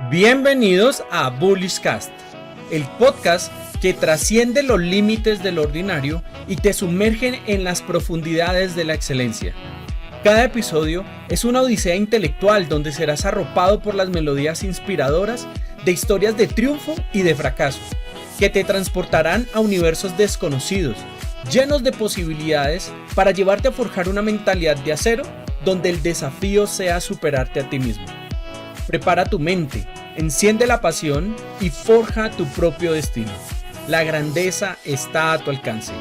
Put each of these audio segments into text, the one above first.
Bienvenidos a Bullishcast, el podcast que trasciende los límites del ordinario y te sumerge en las profundidades de la excelencia. Cada episodio es una odisea intelectual donde serás arropado por las melodías inspiradoras de historias de triunfo y de fracaso, que te transportarán a universos desconocidos, llenos de posibilidades para llevarte a forjar una mentalidad de acero donde el desafío sea superarte a ti mismo. Prepara tu mente, enciende la pasión y forja tu propio destino. La grandeza está a tu alcance.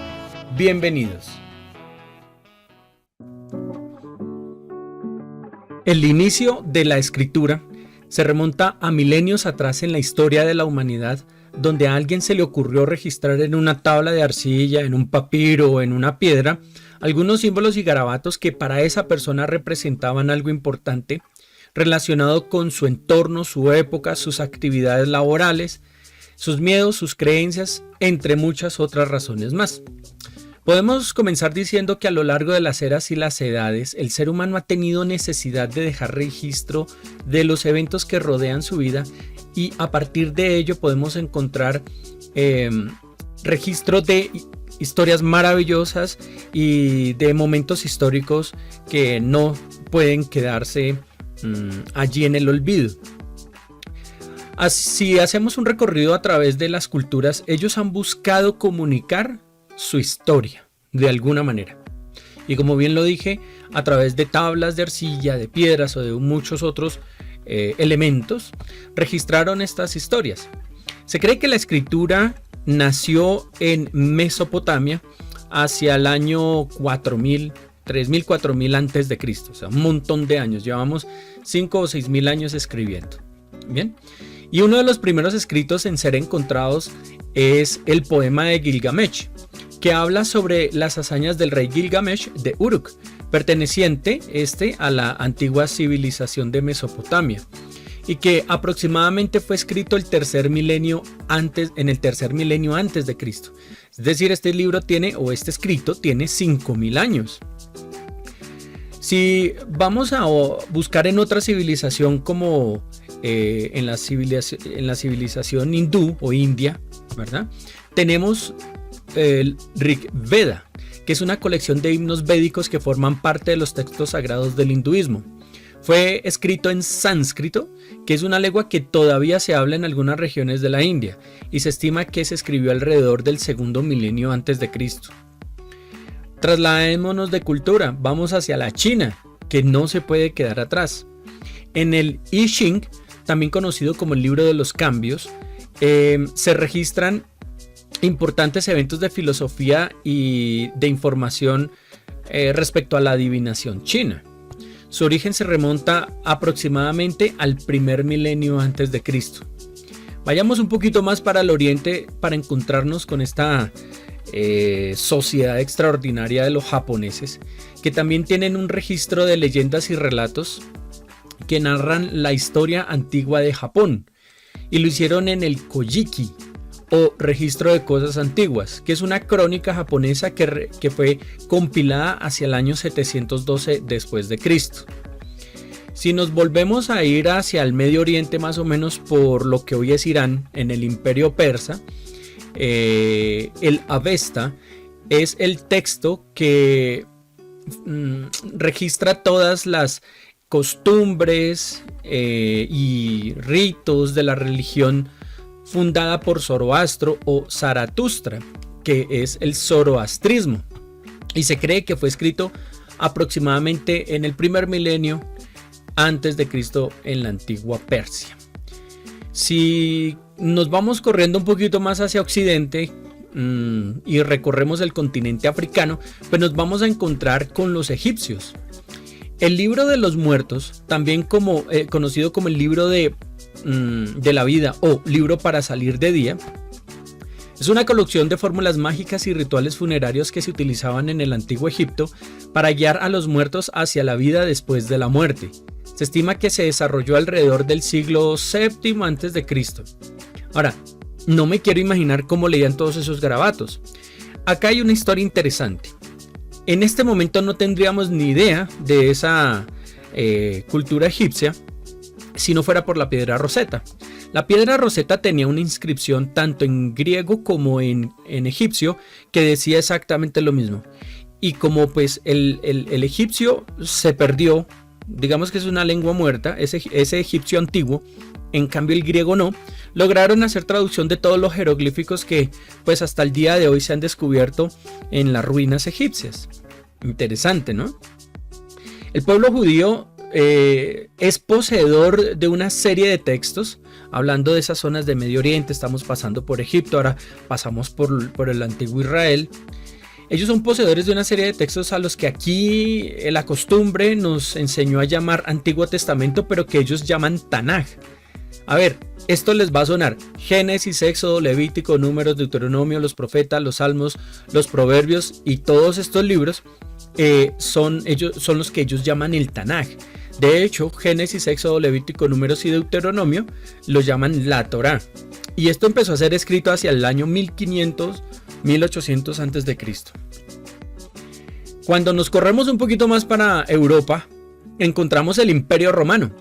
Bienvenidos. El inicio de la escritura se remonta a milenios atrás en la historia de la humanidad, donde a alguien se le ocurrió registrar en una tabla de arcilla, en un papiro o en una piedra, algunos símbolos y garabatos que para esa persona representaban algo importante relacionado con su entorno, su época, sus actividades laborales, sus miedos, sus creencias, entre muchas otras razones más. Podemos comenzar diciendo que a lo largo de las eras y las edades, el ser humano ha tenido necesidad de dejar registro de los eventos que rodean su vida y a partir de ello podemos encontrar registro de historias maravillosas y de momentos históricos que no pueden quedarse allí en el olvido. Si hacemos un recorrido a través de las culturas, ellos han buscado comunicar su historia de alguna manera. Y como bien lo dije, a través de tablas de arcilla, de piedras o de muchos otros elementos, registraron estas historias. Se cree que la escritura nació en Mesopotamia hacia el año 4000, 3000, 4000 antes de Cristo, o sea, un montón de años. Llevamos 5 o 6000 años escribiendo. Bien. Y uno de los primeros escritos en ser encontrados es el poema de Gilgamesh, que habla sobre las hazañas del rey Gilgamesh de Uruk, perteneciente a la antigua civilización de Mesopotamia, y que aproximadamente fue escrito en el tercer milenio antes de Cristo. Es decir, este escrito tiene 5000 años. Si vamos a buscar en otra civilización como en la civilización hindú o india, ¿verdad? Tenemos el Rig Veda, que es una colección de himnos védicos que forman parte de los textos sagrados del hinduismo. Fue escrito en sánscrito, que es una lengua que todavía se habla en algunas regiones de la India, y se estima que se escribió alrededor del segundo milenio antes de Cristo. Trasladémonos de cultura, vamos hacia la China, que no se puede quedar atrás. En el I Ching, también conocido como el libro de los cambios, se registran importantes eventos de filosofía y de información respecto a la adivinación china. Su origen se remonta aproximadamente al primer milenio antes de Cristo. Vayamos un poquito más para el oriente para encontrarnos con esta sociedad extraordinaria de los japoneses, que también tienen un registro de leyendas y relatos que narran la historia antigua de Japón, y lo hicieron en el Kojiki, o registro de cosas antiguas, que es una crónica japonesa que fue compilada hacia el año 712 después de Cristo. Si nos volvemos a ir hacia el Medio Oriente, más o menos por lo que hoy es Irán, en el Imperio Persa, el Avesta es el texto que registra todas las costumbres y ritos de la religión fundada por Zoroastro o Zaratustra, que es el zoroastrismo, y se cree que fue escrito aproximadamente en el primer milenio antes de Cristo en la antigua Persia. Si nos vamos corriendo un poquito más hacia occidente y recorremos el continente africano, pues nos vamos a encontrar con los egipcios. El libro de los muertos, también conocido como el libro de la vida o libro para salir de día, es una colección de fórmulas mágicas y rituales funerarios que se utilizaban en el antiguo Egipto para guiar a los muertos hacia la vida después de la muerte. Se estima que se desarrolló alrededor del siglo VII antes de Cristo. Ahora, no me quiero imaginar cómo leían todos esos garabatos. Acá hay una historia interesante. En este momento no tendríamos ni idea de esa cultura egipcia si no fuera por la piedra Rosetta. La piedra Rosetta tenía una inscripción tanto en griego como en egipcio que decía exactamente lo mismo. Y como pues el egipcio se perdió, digamos que es una lengua muerta, ese egipcio antiguo, en cambio el griego no, lograron hacer traducción de todos los jeroglíficos que pues hasta el día de hoy se han descubierto en las ruinas egipcias. Interesante, ¿no? El pueblo judío es poseedor de una serie de textos, hablando de esas zonas de Medio Oriente. Estamos pasando por Egipto, ahora pasamos por el antiguo Israel. Ellos son poseedores de una serie de textos a los que aquí la costumbre nos enseñó a llamar Antiguo Testamento, pero que ellos llaman Tanaj. A ver, esto les va a sonar: Génesis, Éxodo, Levítico, Números, Deuteronomio, los profetas, los salmos, los proverbios, y todos estos libros son los que ellos llaman el Tanaj. De hecho, Génesis, Éxodo, Levítico, Números y Deuteronomio lo llaman la Torá. Y esto empezó a ser escrito hacia el año 1500, 1800 antes de Cristo. Cuando nos corremos un poquito más para Europa, encontramos el Imperio Romano.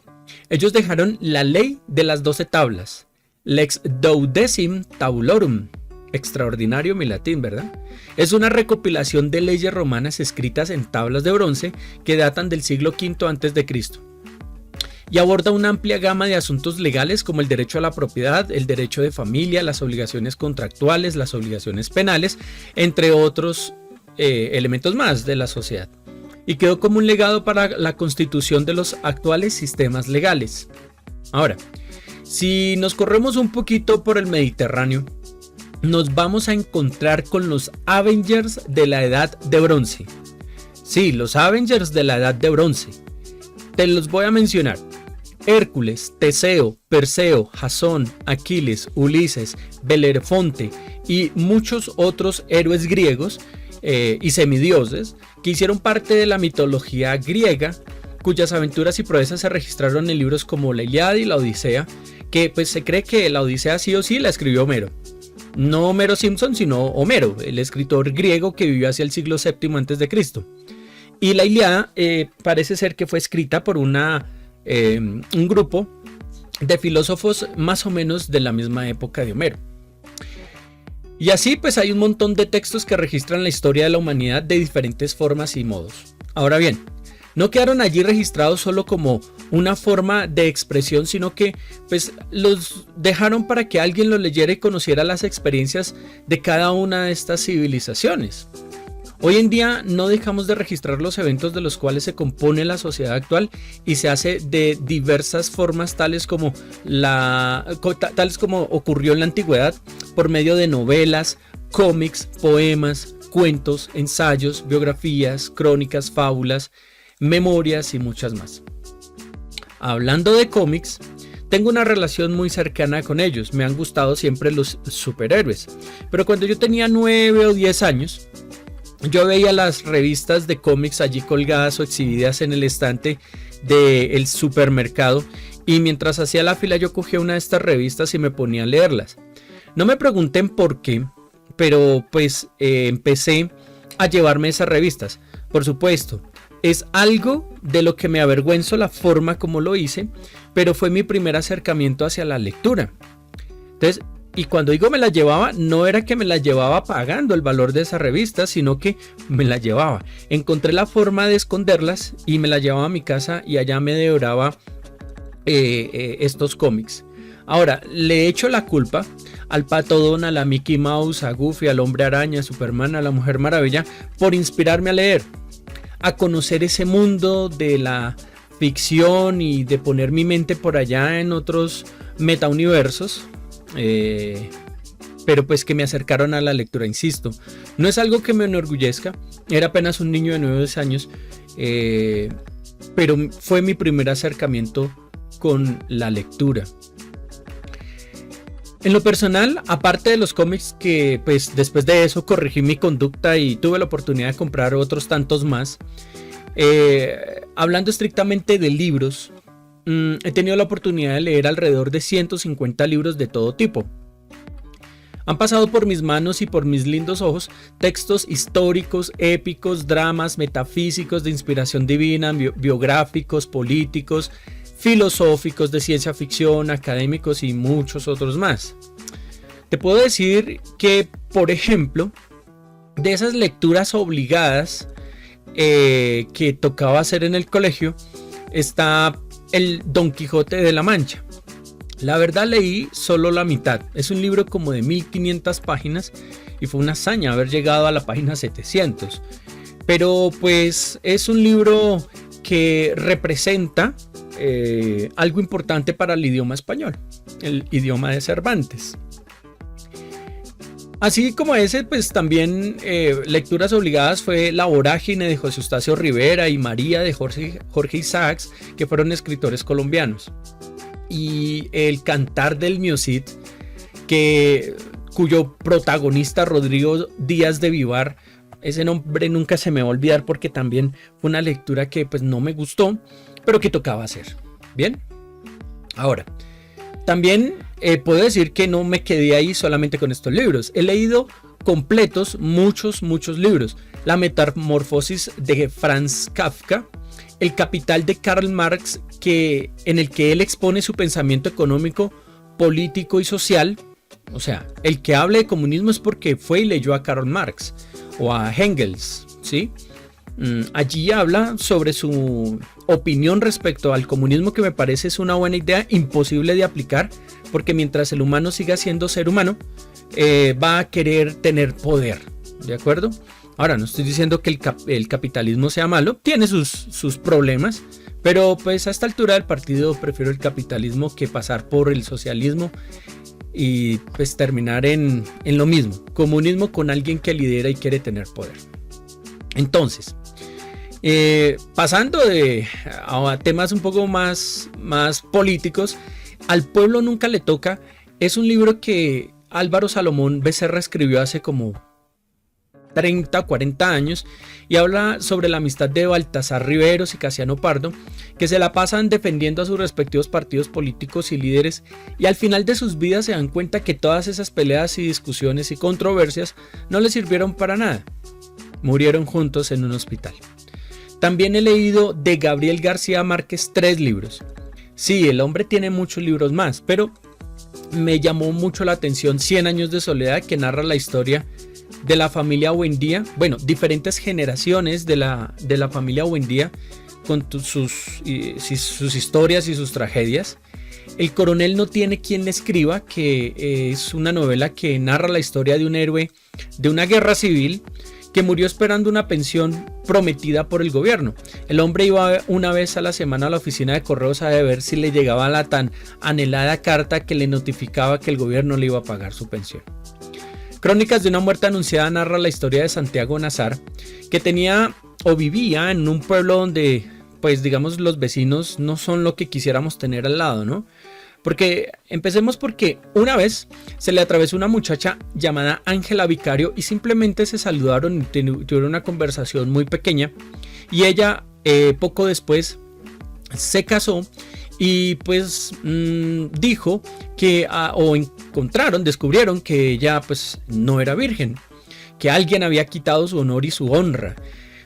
Ellos dejaron la ley de las 12 tablas, Lex Duodecim Tabulorum. Extraordinario mi latín, ¿verdad? Es una recopilación de leyes romanas escritas en tablas de bronce que datan del siglo V a.C. y aborda una amplia gama de asuntos legales como el derecho a la propiedad, el derecho de familia, las obligaciones contractuales, las obligaciones penales, entre otros elementos más de la sociedad. Y quedó como un legado para la constitución de los actuales sistemas legales. Ahora, si nos corremos un poquito por el Mediterráneo, nos vamos a encontrar con los Avengers de la Edad de Bronce. Sí, los Avengers de la Edad de Bronce. Te los voy a mencionar: Hércules, Teseo, Perseo, Jasón, Aquiles, Ulises, Belerofonte y muchos otros héroes griegos y semidioses que hicieron parte de la mitología griega, cuyas aventuras y proezas se registraron en libros como la Ilíada y la Odisea, que pues se cree que la Odisea sí o sí la escribió Homero. No Homero Simpson, sino Homero, el escritor griego que vivió hacia el siglo VII a.C. Y la Ilíada parece ser que fue escrita por un grupo de filósofos más o menos de la misma época de Homero. Y así pues hay un montón de textos que registran la historia de la humanidad de diferentes formas y modos. Ahora bien, no quedaron allí registrados solo como una forma de expresión, sino que pues los dejaron para que alguien los leyera y conociera las experiencias de cada una de estas civilizaciones. Hoy en día no dejamos de registrar los eventos de los cuales se compone la sociedad actual y se hace de diversas formas, tales como ocurrió en la antigüedad, por medio de novelas, cómics, poemas, cuentos, ensayos, biografías, crónicas, fábulas, memorias y muchas más. Hablando de cómics, tengo una relación muy cercana con ellos. Me han gustado siempre los superhéroes, pero cuando yo tenía 9 o 10 años, yo veía las revistas de cómics allí colgadas o exhibidas en el estante del supermercado, y mientras hacía la fila yo cogía una de estas revistas y me ponía a leerlas. No me pregunten por qué, pero pues empecé a llevarme esas revistas. Por supuesto, es algo de lo que me avergüenzo la forma como lo hice, pero fue mi primer acercamiento hacia la lectura. Entonces, y cuando digo me la llevaba, no era que me la llevaba pagando el valor de esa revista, sino que me la llevaba. Encontré la forma de esconderlas y me la llevaba a mi casa y allá me devoraba estos cómics. Ahora, le echo la culpa al Pato Donald, a Mickey Mouse, a Goofy, al Hombre Araña, a Superman, a la Mujer Maravilla, por inspirarme a leer, a conocer ese mundo de la ficción y de poner mi mente por allá en otros metauniversos. Pero pues que me acercaron a la lectura, insisto. No es algo que me enorgullezca, era apenas un niño de 9 años, pero fue mi primer acercamiento con la lectura. En lo personal, aparte de los cómics, que pues después de eso corregí mi conducta y tuve la oportunidad de comprar otros tantos más, hablando estrictamente de libros, he tenido la oportunidad de leer alrededor de 150 libros de todo tipo. Han pasado por mis manos y por mis lindos ojos textos históricos, épicos, dramas, metafísicos, de inspiración divina, biográficos, políticos, filosóficos, de ciencia ficción, académicos y muchos otros más. Te puedo decir que, por ejemplo, de esas lecturas obligadas que tocaba hacer en el colegio, está el Don Quijote de la Mancha. La verdad leí solo la mitad. Es un libro como de 1500 páginas y fue una hazaña haber llegado a la página 700. Pero pues es un libro que representa algo importante para el idioma español, el idioma de Cervantes. Así como ese, pues también lecturas obligadas fue La Vorágine de José Eustacio Rivera y María de Jorge Isaacs, que fueron escritores colombianos. Y El Cantar del Miocid, cuyo protagonista Rodrigo Díaz de Vivar, ese nombre nunca se me va a olvidar porque también fue una lectura que pues no me gustó, pero que tocaba hacer. Bien, ahora también puedo decir que no me quedé ahí solamente con estos libros. He leído completos muchos libros. La Metamorfosis de Franz Kafka, El Capital de Karl Marx, en el que él expone su pensamiento económico, político y social. O sea, el que hable de comunismo es porque fue y leyó a Karl Marx o a Engels, ¿sí? Allí habla sobre su opinión respecto al comunismo, que me parece es una buena idea, imposible de aplicar, porque mientras el humano siga siendo ser humano, va a querer tener poder, ¿de acuerdo? Ahora, no estoy diciendo que el capitalismo sea malo, tiene sus problemas, pero pues a esta altura del partido prefiero el capitalismo que pasar por el socialismo y pues terminar en lo mismo, comunismo con alguien que lidera y quiere tener poder. Entonces, pasando a temas un poco más políticos, Al pueblo nunca le toca es un libro que Álvaro Salomón Becerra escribió hace como 30 o 40 años y habla sobre la amistad de Baltasar Riveros y Casiano Pardo, que se la pasan defendiendo a sus respectivos partidos políticos y líderes, y al final de sus vidas se dan cuenta que todas esas peleas y discusiones y controversias no les sirvieron para nada. Murieron juntos en un hospital. También he leído de Gabriel García Márquez 3 libros. Sí, el hombre tiene muchos libros más, pero me llamó mucho la atención 100 años de soledad, que narra la historia de la familia Buendía, bueno, diferentes generaciones de la familia Buendía con sus historias y sus tragedias. El coronel no tiene quien le escriba, que es una novela que narra la historia de un héroe de una guerra civil que murió esperando una pensión prometida por el gobierno. El hombre iba una vez a la semana a la oficina de correos a ver si le llegaba la tan anhelada carta que le notificaba que el gobierno le iba a pagar su pensión. Crónicas de una muerte anunciada narra la historia de Santiago Nazar, que tenía o vivía en un pueblo donde, pues digamos, los vecinos no son lo que quisiéramos tener al lado, ¿no? Empecemos porque una vez se le atravesó una muchacha llamada Ángela Vicario y simplemente se saludaron y tuvieron una conversación muy pequeña, y ella poco después se casó y pues dijo que descubrieron que ella pues no era virgen, que alguien había quitado su honor y su honra.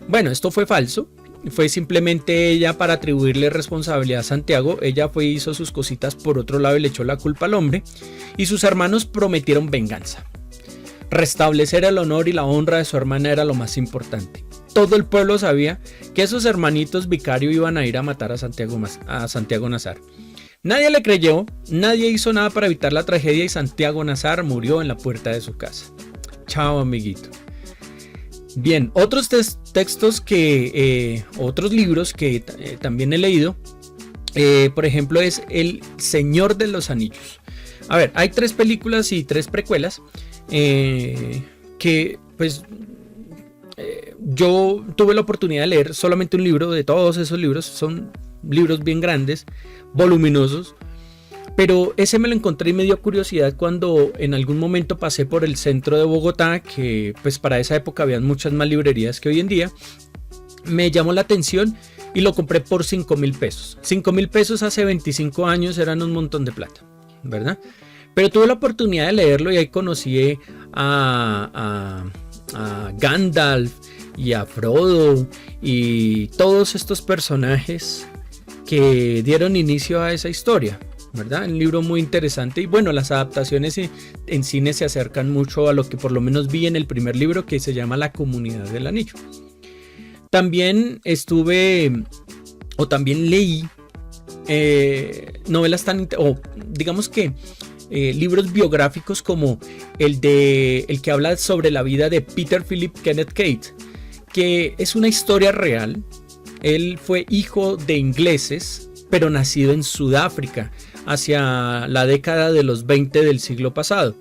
Bueno, esto fue falso. Fue simplemente ella para atribuirle responsabilidad a Santiago. Ella fue y hizo sus cositas por otro lado y le echó la culpa al hombre, y sus hermanos prometieron venganza. Restablecer el honor y la honra de su hermana era lo más importante. Todo el pueblo sabía que esos hermanitos Vicario iban a ir a matar a Santiago Nazar. Nadie le creyó, nadie hizo nada para evitar la tragedia, y Santiago Nazar murió en la puerta de su casa. Chao, amiguito. Bien, otros textos otros libros que también he leído, por ejemplo, es El Señor de los Anillos. A ver, hay 3 películas y 3 precuelas que pues yo tuve la oportunidad de leer solamente un libro de todos esos libros. Son libros bien grandes, voluminosos, pero ese me lo encontré y me dio curiosidad cuando en algún momento pasé por el centro de Bogotá, que pues para esa época habían muchas más librerías que hoy en día. Me llamó la atención y lo compré por 5.000 pesos. 5.000 pesos hace 25 años eran un montón de plata, ¿verdad? Pero tuve la oportunidad de leerlo y ahí conocí a Gandalf y a Frodo y todos estos personajes que dieron inicio a esa historia, ¿verdad? Un libro muy interesante y bueno, las adaptaciones en cine se acercan mucho a lo que por lo menos vi en el primer libro, que se llama La Comunidad del Anillo. También también leí novelas digamos que libros biográficos como el que habla sobre la vida de Peter Philip Kenneth Keith, que es una historia real. Él fue hijo de ingleses, pero nacido en Sudáfrica hacia la década de los 20 del siglo pasado,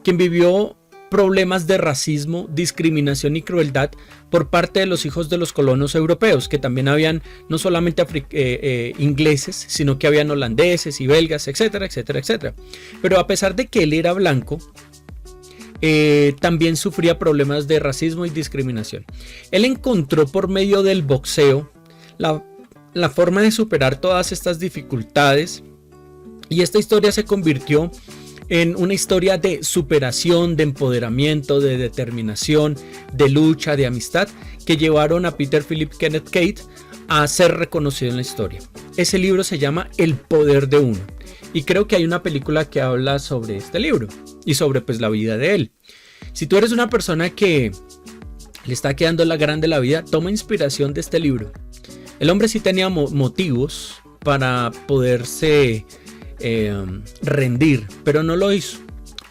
quien vivió problemas de racismo, discriminación y crueldad por parte de los hijos de los colonos europeos, que también habían no solamente ingleses, sino que habían holandeses y belgas, etcétera, etcétera, etcétera. Pero a pesar de que él era blanco, también sufría problemas de racismo y discriminación. Él encontró por medio del boxeo la forma de superar todas estas dificultades, y esta historia se convirtió en una historia de superación, de empoderamiento, de determinación, de lucha, de amistad, que llevaron a Peter Philip Kenneth Keith a ser reconocido en la historia. Ese libro se llama El Poder de Uno, y creo que hay una película que habla sobre este libro y sobre pues la vida de él. Si tú eres una persona que le está quedando la grande la vida, toma inspiración de este libro. El hombre sí tenía motivos para poderse rendir, pero no lo hizo,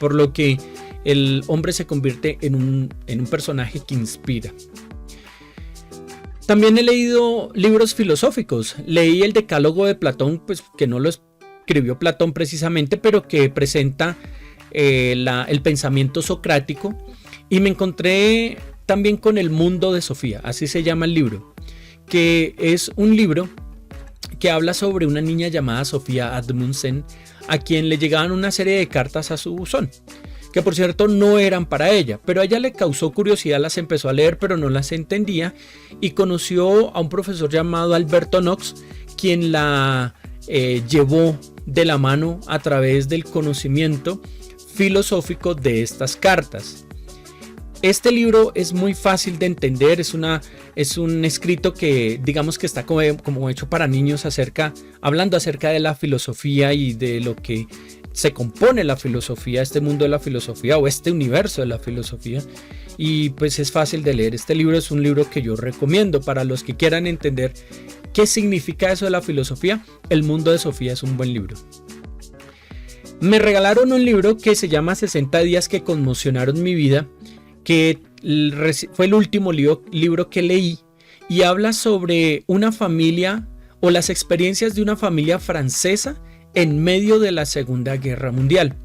por lo que el hombre se convierte en un personaje que inspira. También he leído libros filosóficos. Leí el Decálogo de Platón, pues que no lo escribió Platón precisamente, pero que presenta el pensamiento socrático, y me encontré también con El Mundo de Sofía, así se llama el libro, que es un libro que habla sobre una niña llamada Sofía Amundsen, a quien le llegaban una serie de cartas a su buzón, que por cierto no eran para ella, pero a ella le causó curiosidad, las empezó a leer pero no las entendía, y conoció a un profesor llamado Alberto Knox, quien la llevó de la mano a través del conocimiento filosófico de estas cartas. Este libro es muy fácil de entender, es un escrito que digamos que está como hecho para niños, hablando acerca de la filosofía y de lo que se compone la filosofía, este mundo de la filosofía o este universo de la filosofía, y pues es fácil de leer. Este libro es un libro que yo recomiendo para los que quieran entender qué significa eso de la filosofía. El Mundo de Sofía es un buen libro. Me regalaron un libro que se llama 60 días que conmocionaron mi vida, que fue el último libro que leí, y habla sobre una familia o las experiencias de una familia francesa en medio de la Segunda Guerra Mundial.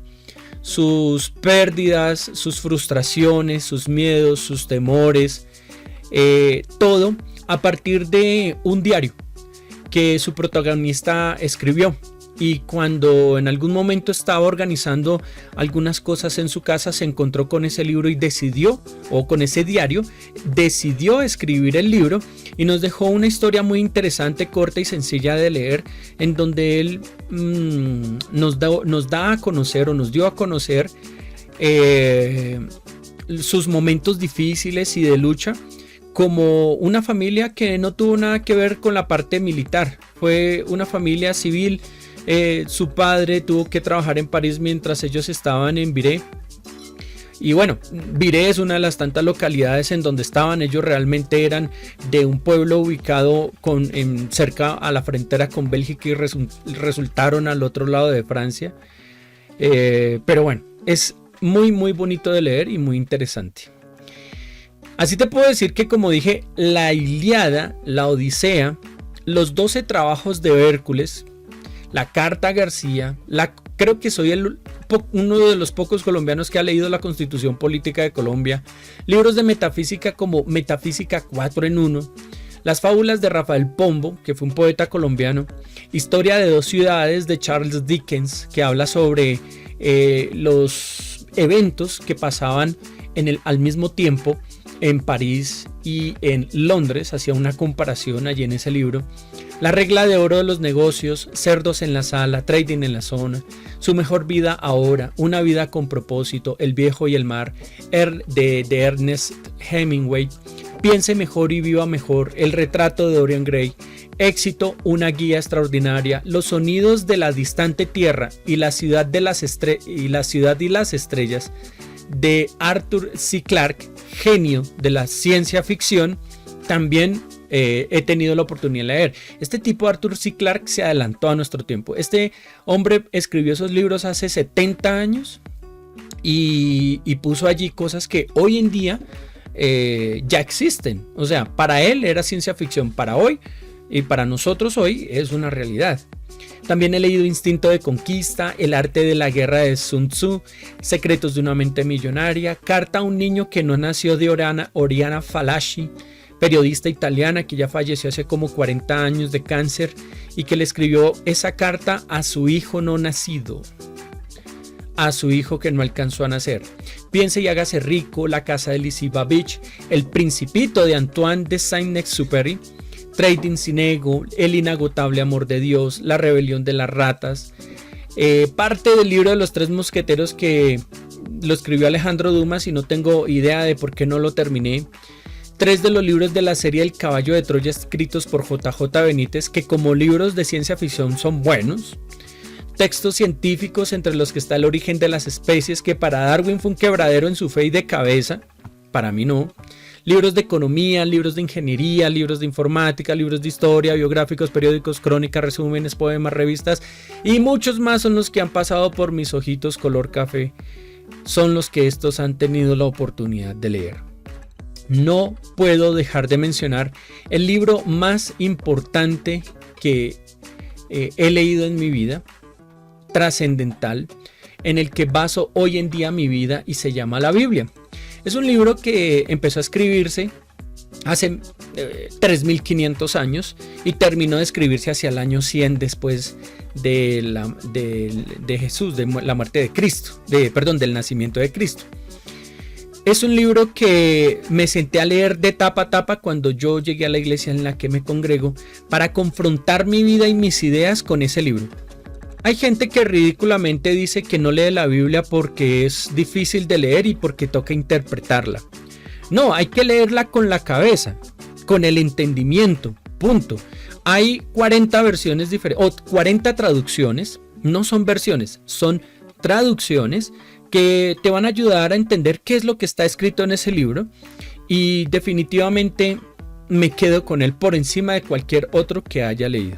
Sus pérdidas, sus frustraciones, sus miedos, sus temores, todo a partir de un diario que su protagonista escribió. Y cuando en algún momento estaba organizando algunas cosas en su casa, se encontró con ese libro y con ese diario, decidió escribir el libro, y nos dejó una historia muy interesante, corta y sencilla de leer, en donde él nos da a conocer, o nos dio a conocer sus momentos difíciles y de lucha, como una familia que no tuvo nada que ver con la parte militar. Fue una familia civil. Su padre tuvo que trabajar en París mientras ellos estaban en Viré. Y bueno, Viré es una de las tantas localidades en donde estaban. Ellos realmente eran de un pueblo ubicado cerca a la frontera con Bélgica, y resultaron al otro lado de Francia. Pero bueno, es muy muy bonito de leer y muy interesante. Así te puedo decir que, como dije, la Ilíada, la Odisea, los 12 trabajos de Hércules, la Carta García, creo que soy uno de los pocos colombianos que ha leído la Constitución Política de Colombia, libros de metafísica como Metafísica 4 en 1, las fábulas de Rafael Pombo, que fue un poeta colombiano, Historia de dos ciudades de Charles Dickens, que habla sobre los eventos que pasaban al mismo tiempo en París y en Londres, hacía una comparación allí en ese libro. La regla de oro de los negocios, Cerdos en la sala, Trading en la zona, Su mejor vida ahora, Una vida con propósito, El viejo y el mar, de Ernest Hemingway, Piense mejor y viva mejor, El retrato de Dorian Gray, Éxito, una guía extraordinaria, Los sonidos de la distante tierra y la ciudad y las estrellas, de Arthur C. Clarke, genio de la ciencia ficción. También he tenido la oportunidad de leer. Este tipo, Arthur C. Clarke, se adelantó a nuestro tiempo. Este hombre escribió esos libros hace 70 años y puso allí cosas que hoy en día ya existen. O sea, para él era ciencia ficción, para hoy y para nosotros hoy es una realidad. También he leído Instinto de Conquista, El arte de la guerra de Sun Tzu, Secretos de una mente millonaria, Carta a un niño que no nació, de Oriana Fallaci, periodista italiana que ya falleció hace como 40 años de cáncer y que le escribió esa carta a su hijo no nacido, a su hijo que no alcanzó a nacer. Piense y hágase rico, La casa de Lizzie Babbage, El principito de Antoine de Saint-Exupéry, Trading sin ego, El inagotable amor de Dios, La rebelión de las ratas, parte del libro de los tres mosqueteros que lo escribió Alejandro Dumas y no tengo idea de por qué no lo terminé. 3 de los libros de la serie El caballo de Troya escritos por JJ Benítez, que como libros de ciencia ficción son buenos. Textos científicos, entre los que está El origen de las especies, que para Darwin fue un quebradero en su fe y de cabeza, para mí no. Libros de economía, libros de ingeniería, libros de informática, libros de historia, biográficos, periódicos, crónicas, resúmenes, poemas, revistas y muchos más son los que han pasado por mis ojitos color café. Son los que estos han tenido la oportunidad de leer. No puedo dejar de mencionar el libro más importante que he leído en mi vida, trascendental, en el que baso hoy en día mi vida y se llama la Biblia. Es un libro que empezó a escribirse hace 3500 años y terminó de escribirse hacia el año 100 después de Jesús, de la muerte de Cristo, del nacimiento de Cristo. Es un libro que me senté a leer de tapa a tapa cuando yo llegué a la iglesia en la que me congrego para confrontar mi vida y mis ideas con ese libro. Hay gente que ridículamente dice que no lee la Biblia porque es difícil de leer y porque toca interpretarla. No, hay que leerla con la cabeza, con el entendimiento, punto. Hay 40 versiones diferentes, o 40 traducciones, no son versiones, son traducciones que te van a ayudar a entender qué es lo que está escrito en ese libro y definitivamente me quedo con él por encima de cualquier otro que haya leído.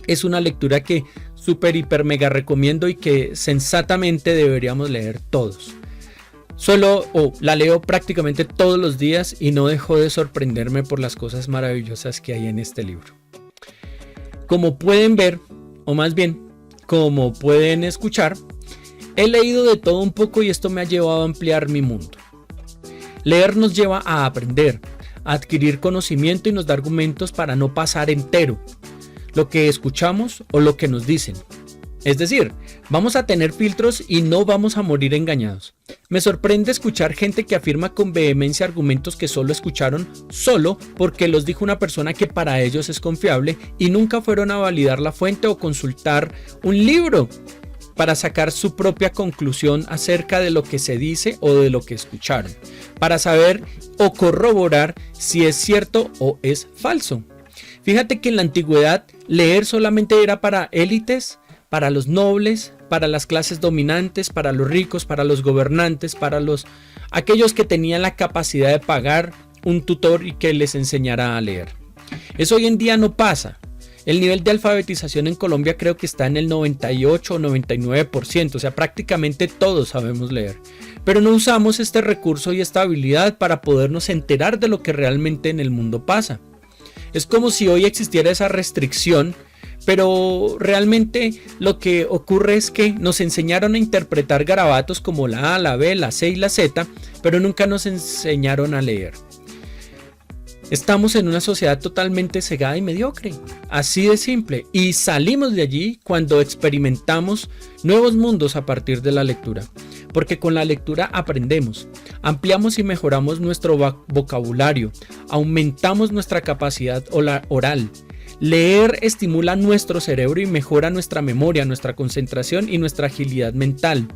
Es una lectura que súper, hiper, mega recomiendo y que sensatamente deberíamos leer todos. La leo prácticamente todos los días y no dejo de sorprenderme por las cosas maravillosas que hay en este libro. Como pueden ver, o más bien, como pueden escuchar, he leído de todo un poco y esto me ha llevado a ampliar mi mundo. Leer nos lleva a aprender, a adquirir conocimiento y nos da argumentos para no pasar entero lo que escuchamos o lo que nos dicen. Es decir, vamos a tener filtros y no vamos a morir engañados. Me sorprende escuchar gente que afirma con vehemencia argumentos que solo escucharon solo porque los dijo una persona que para ellos es confiable y nunca fueron a validar la fuente o consultar un libro para sacar su propia conclusión acerca de lo que se dice o de lo que escucharon, para saber o corroborar si es cierto o es falso. Fíjate que en la antigüedad leer solamente era para élites, para los nobles, para las clases dominantes, para los ricos, para los gobernantes, para aquellos que tenían la capacidad de pagar un tutor y que les enseñara a leer. Eso hoy en día no pasa. El nivel de alfabetización en Colombia creo que está en el 98 o 99%, o sea, prácticamente todos sabemos leer. Pero no usamos este recurso y esta habilidad para podernos enterar de lo que realmente en el mundo pasa. Es como si hoy existiera esa restricción, pero realmente lo que ocurre es que nos enseñaron a interpretar garabatos como la A, la B, la C y la Z, pero nunca nos enseñaron a leer. Estamos en una sociedad totalmente cegada y mediocre, así de simple, y salimos de allí cuando experimentamos nuevos mundos a partir de la lectura, porque con la lectura aprendemos, ampliamos y mejoramos nuestro vocabulario, aumentamos nuestra capacidad oral. Leer estimula nuestro cerebro y mejora nuestra memoria, nuestra concentración y nuestra agilidad mental,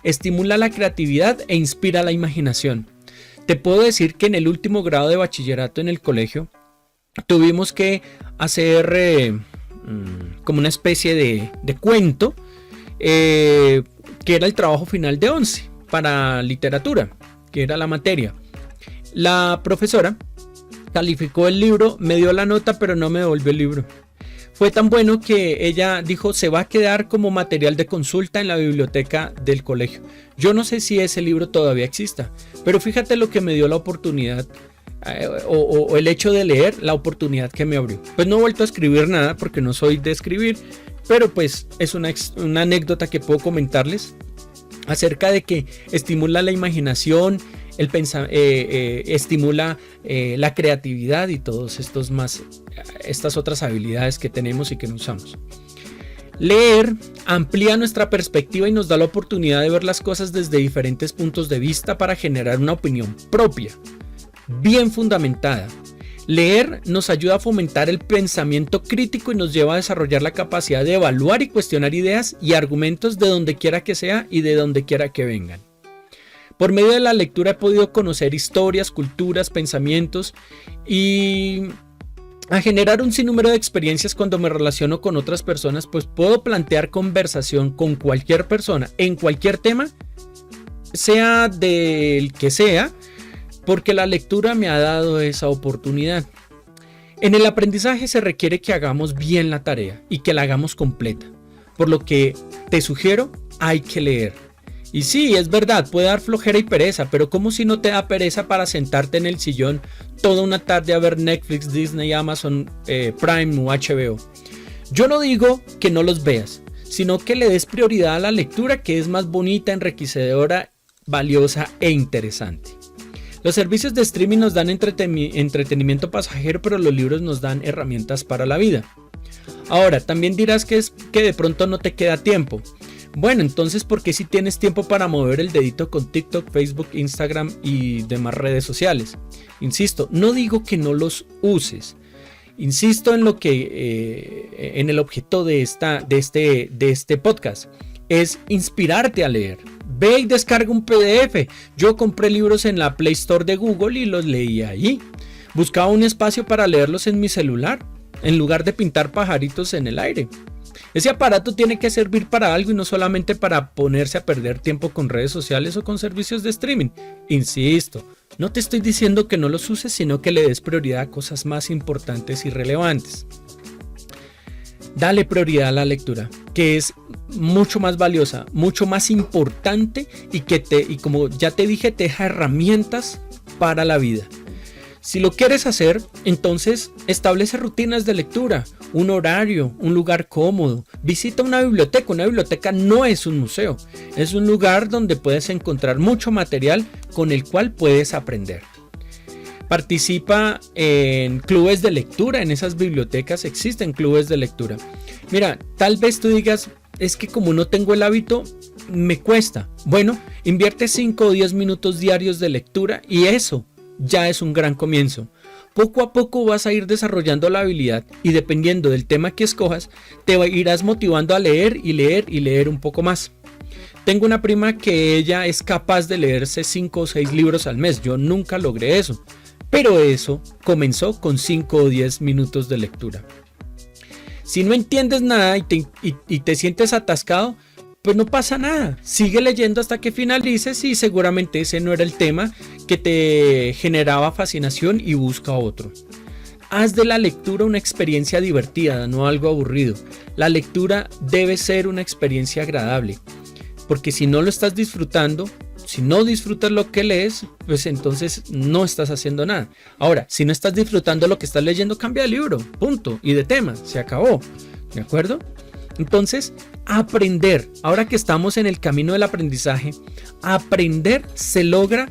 estimula la creatividad e inspira la imaginación. Te puedo decir que en el último grado de bachillerato en el colegio, tuvimos que hacer como una especie de cuento, que era el trabajo final de 11 para literatura, que era la materia. La profesora calificó el libro, me dio la nota, pero no me devolvió el libro. Fue tan bueno que ella dijo, se va a quedar como material de consulta en la biblioteca del colegio. Yo no sé si ese libro todavía exista, pero fíjate lo que me dio la oportunidad, o el hecho de leer, la oportunidad que me abrió. Pues no he vuelto a escribir nada porque no soy de escribir, pero pues es una anécdota que puedo comentarles acerca de que estimula la imaginación, estimula la creatividad y todos estas otras habilidades que tenemos y que no usamos. Leer amplía nuestra perspectiva y nos da la oportunidad de ver las cosas desde diferentes puntos de vista para generar una opinión propia, bien fundamentada. Leer nos ayuda a fomentar el pensamiento crítico y nos lleva a desarrollar la capacidad de evaluar y cuestionar ideas y argumentos de donde quiera que sea y de donde quiera que vengan. Por medio de la lectura he podido conocer historias, culturas, pensamientos y a generar un sinnúmero de experiencias cuando me relaciono con otras personas, pues puedo plantear conversación con cualquier persona en cualquier tema, sea del que sea, porque la lectura me ha dado esa oportunidad. En el aprendizaje se requiere que hagamos bien la tarea y que la hagamos completa, por lo que te sugiero, hay que leer. Y sí, es verdad, puede dar flojera y pereza, pero ¿cómo si no te da pereza para sentarte en el sillón toda una tarde a ver Netflix, Disney, Amazon, Prime o HBO? Yo no digo que no los veas, sino que le des prioridad a la lectura, que es más bonita, enriquecedora, valiosa e interesante. Los servicios de streaming nos dan entretenimiento pasajero, pero los libros nos dan herramientas para la vida. Ahora, también dirás que es que de pronto no te queda tiempo. Bueno, entonces, ¿por qué si tienes tiempo para mover el dedito con TikTok, Facebook, Instagram y demás redes sociales? Insisto, no digo que no los uses. Insisto en lo que en el objeto de este podcast es inspirarte a leer. Ve y descarga un PDF. Yo compré libros en la Play Store de Google y los leí allí. Buscaba un espacio para leerlos en mi celular, en lugar de pintar pajaritos en el aire. Ese aparato tiene que servir para algo y no solamente para ponerse a perder tiempo con redes sociales o con servicios de streaming. Insisto, no te estoy diciendo que no los uses, sino que le des prioridad a cosas más importantes y relevantes. Dale prioridad a la lectura, que es mucho más valiosa, mucho más importante y como ya te dije, te deja herramientas para la vida. Si lo quieres hacer, entonces establece rutinas de lectura, un horario, un lugar cómodo. Visita una biblioteca. Una biblioteca no es un museo, es un lugar donde puedes encontrar mucho material con el cual puedes aprender. Participa en clubes de lectura, en esas bibliotecas existen clubes de lectura. Mira, tal vez tú digas, es que como no tengo el hábito, me cuesta. Bueno, invierte 5 o 10 minutos diarios de lectura y eso ya es un gran comienzo. Poco a poco vas a ir desarrollando la habilidad y dependiendo del tema que escojas, te irás motivando a leer y leer y leer un poco más. Tengo una prima que ella es capaz de leerse 5 o 6 libros al mes. Yo nunca logré eso, pero eso comenzó con 5 o 10 minutos de lectura. Si no entiendes nada y te sientes atascado, pues no pasa nada, sigue leyendo hasta que finalices y seguramente ese no era el tema que te generaba fascinación y busca otro. Haz de la lectura una experiencia divertida, no algo aburrido. La lectura debe ser una experiencia agradable, porque si no lo estás disfrutando, si no disfrutas lo que lees, pues entonces no estás haciendo nada. Ahora, si no estás disfrutando lo que estás leyendo, cambia de libro, punto, y de tema, se acabó, ¿de acuerdo? Entonces, aprender, ahora que estamos en el camino del aprendizaje, aprender se logra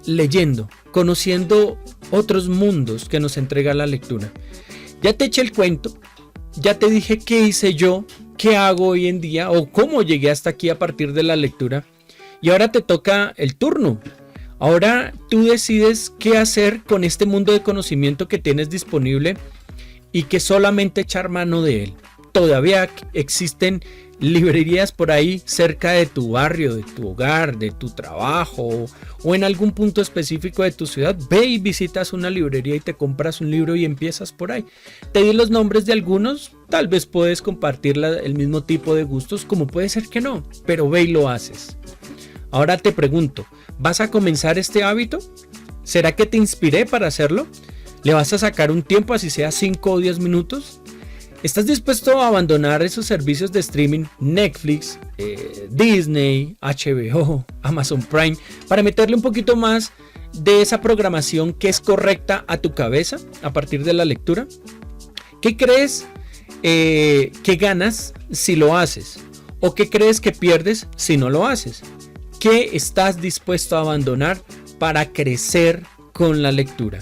leyendo, conociendo otros mundos que nos entrega la lectura. Ya te eché el cuento, ya te dije qué hice yo, qué hago hoy en día o cómo llegué hasta aquí a partir de la lectura. Y ahora te toca el turno. Ahora tú decides qué hacer con este mundo de conocimiento que tienes disponible y que solamente echar mano de él. Todavía existen librerías por ahí cerca de tu barrio, de tu hogar, de tu trabajo o en algún punto específico de tu ciudad. Ve y visitas una librería y te compras un libro y empiezas por ahí. Te di los nombres de algunos, tal vez puedes compartir el mismo tipo de gustos, como puede ser que no, pero ve y lo haces. Ahora te pregunto, ¿vas a comenzar este hábito? ¿Será que te inspiré para hacerlo? ¿Le vas a sacar un tiempo, así sea 5 o 10 minutos? ¿Estás dispuesto a abandonar esos servicios de streaming, Netflix, Disney, HBO, Amazon Prime, para meterle un poquito más de esa programación que es correcta a tu cabeza a partir de la lectura? ¿Qué crees que ganas si lo haces? ¿O qué crees que pierdes si no lo haces? ¿Qué estás dispuesto a abandonar para crecer con la lectura?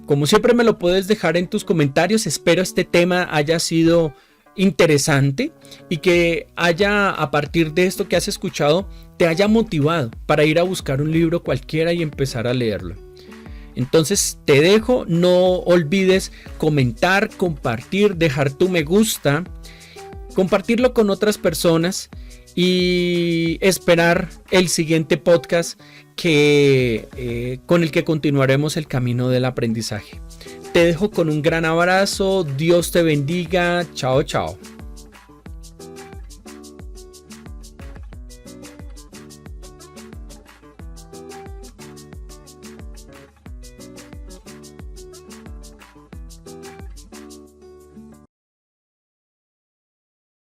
Como siempre me lo puedes dejar en tus comentarios. Espero este tema haya sido interesante y que haya, a partir de esto que has escuchado, te haya motivado para ir a buscar un libro cualquiera y empezar a leerlo. Entonces te dejo, no olvides comentar, compartir, dejar tu me gusta, compartirlo con otras personas y esperar el siguiente podcast con el que continuaremos el camino del aprendizaje. Te dejo con un gran abrazo, Dios te bendiga, chao chao.